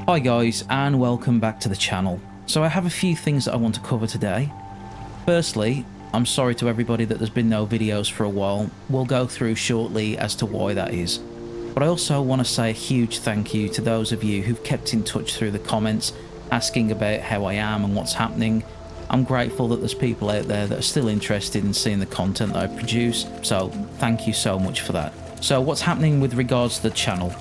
Hi guys, and welcome back to the channel. So I have a few things that I want to cover today. Firstly, I'm sorry to everybody that there's been no videos for a while. We'll go through shortly as to why that is. But I also want to say a huge thank you to those of you who've kept in touch through the comments, asking about how I am and what's happening. I'm grateful that there's people out there that are still interested in seeing the content that I produce, so thank you so much for that. So what's happening with regards to the channel?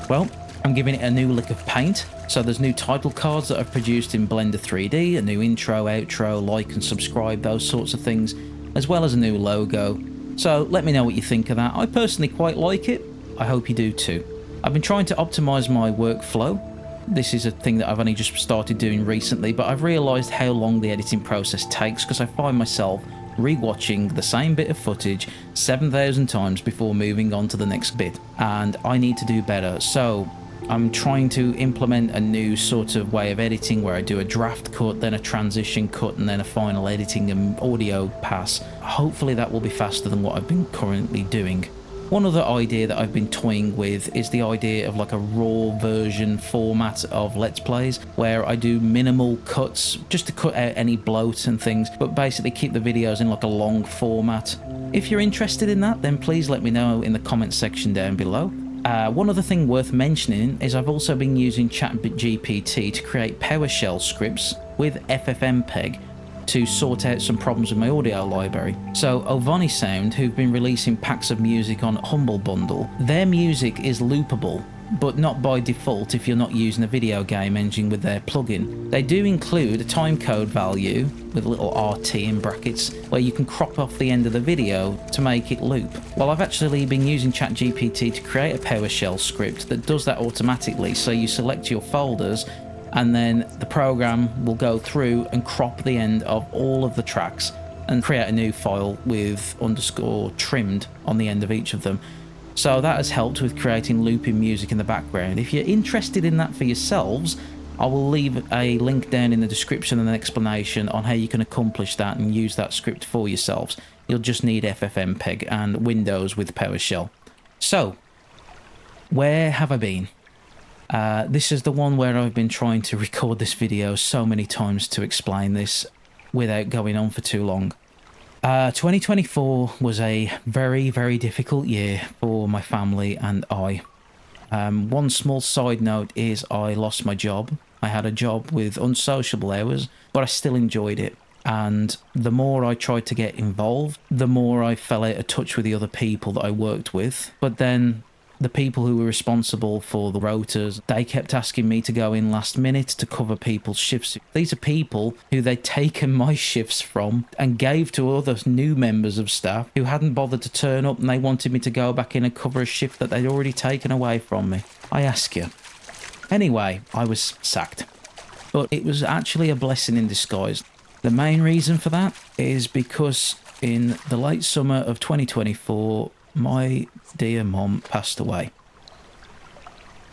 Well, I'm giving it a new lick of paint. So there's new title cards that I've produced in Blender 3D, a new intro, outro, like and subscribe, those sorts of things, as well as a new logo. So let me know what you think of that. I personally quite like it. I hope you do too. I've been trying to optimize my workflow. This is a thing that I've only just started doing recently, but I've realized how long the editing process takes because I find myself rewatching the same bit of footage 7,000 times before moving on to the next bit, and I need to do better. So I'm trying to implement a new sort of way of editing where I do a draft cut, then a transition cut, and then a final editing and audio pass. Hopefully that will be faster than what I've been currently doing. One other idea that I've been toying with is the idea of like a raw version format of Let's Plays, where I do minimal cuts just to cut out any bloat and things, but basically keep the videos in like a long format. If you're interested in that, then please let me know in the comments section down below. One other thing worth mentioning is I've also been using ChatGPT to create Powershell scripts with FFMPEG to sort out some problems with my audio library. So Ovani Sound, who've been releasing packs of music on Humble Bundle, their music is loopable, but not by default if you're not using a video game engine with their plugin. They do include a timecode value with a little RT in brackets where you can crop off the end of the video to make it loop. Well, I've actually been using ChatGPT to create a PowerShell script that does that automatically. So you select your folders and then the program will go through and crop the end of all of the tracks and create a new file with underscore trimmed on the end of each of them. So that has helped with creating looping music in the background. If you're interested in that for yourselves, I will leave a link down in the description and an explanation on how you can accomplish that and use that script for yourselves. You'll just need FFmpeg and Windows with PowerShell. So, where have I been? This is the one where I've been trying to record this video so many times to explain this without going on for too long. 2024 was a very, very difficult year for my family and I. One small side note is I lost my job. I had a job with unsociable hours, but I still enjoyed it. And the more I tried to get involved, the more I fell out of touch with the other people that I worked with. But then the people who were responsible for the rotas, they kept asking me to go in last minute to cover people's shifts. These are people who they'd taken my shifts from and gave to other new members of staff who hadn't bothered to turn up, and they wanted me to go back in and cover a shift that they'd already taken away from me. I ask you. Anyway, I was sacked. But it was actually a blessing in disguise. The main reason for that is because in the late summer of 2024, my dear mom passed away.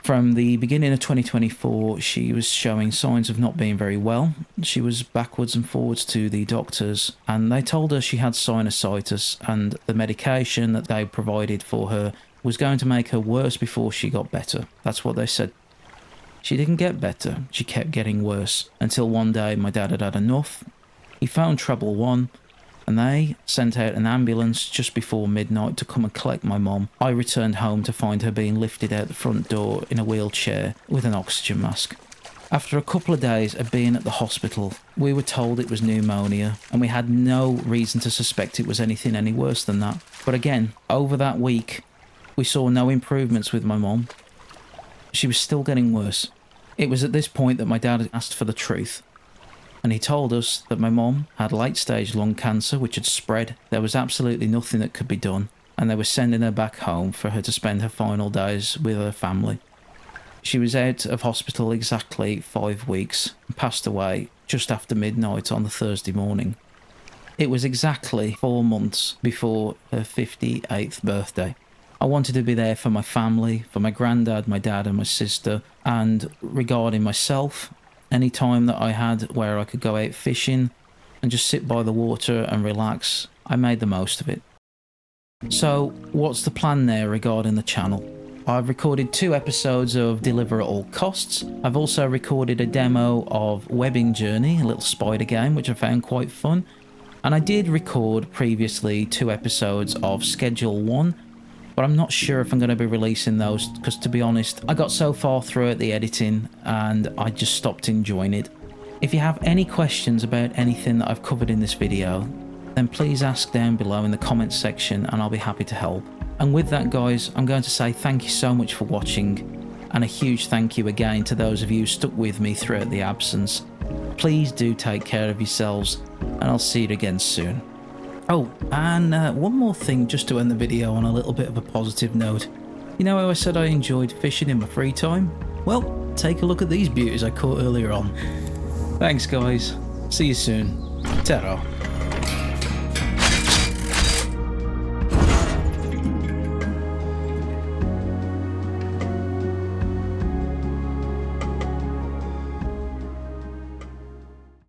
From the beginning of 2024, she was showing signs of not being very well. She was backwards and forwards to the doctors, and they told her she had sinusitis, and the medication that they provided for her was going to make her worse before she got better. That's what they said. She didn't get better. She kept getting worse, until one day my dad had had enough. He phoned Treble 1, and they sent out an ambulance just before midnight to come and collect my mom. I returned home to find her being lifted out the front door in a wheelchair with an oxygen mask. After a couple of days of being at the hospital, we were told it was pneumonia, and we had no reason to suspect it was anything any worse than that. But again, over that week, we saw no improvements with my mom. She was still getting worse. It was at this point that my dad asked for the truth. And he told us that my mom had late-stage lung cancer, which had spread. There was absolutely nothing that could be done, and they were sending her back home for her to spend her final days with her family. She was out of hospital exactly 5 weeks and passed away just after midnight on the Thursday morning. It was exactly 4 months before her 58th birthday. I wanted to be there for my family, for my granddad, my dad and my sister, and regarding myself, any time that I had where I could go out fishing and just sit by the water and relax, I made the most of it. So, what's the plan there regarding the channel? I've recorded 2 episodes of Deliver at All Costs. I've also recorded a demo of Webbing Journey, a little spider game, which I found quite fun. And I did record previously 2 episodes of Schedule 1, but I'm not sure if I'm going to be releasing those because, to be honest, I got so far through at the editing and I just stopped enjoying it. If you have any questions about anything that I've covered in this video, then please ask down below in the comments section and I'll be happy to help. And with that, guys, I'm going to say thank you so much for watching, and a huge thank you again to those of you who stuck with me throughout the absence. Please do take care of yourselves, and I'll see you again soon. Oh, and one more thing just to end the video on a little bit of a positive note. You know how I said I enjoyed fishing in my free time? Well, take a look at these beauties I caught earlier on. Thanks, guys. See you soon. Ta-ra.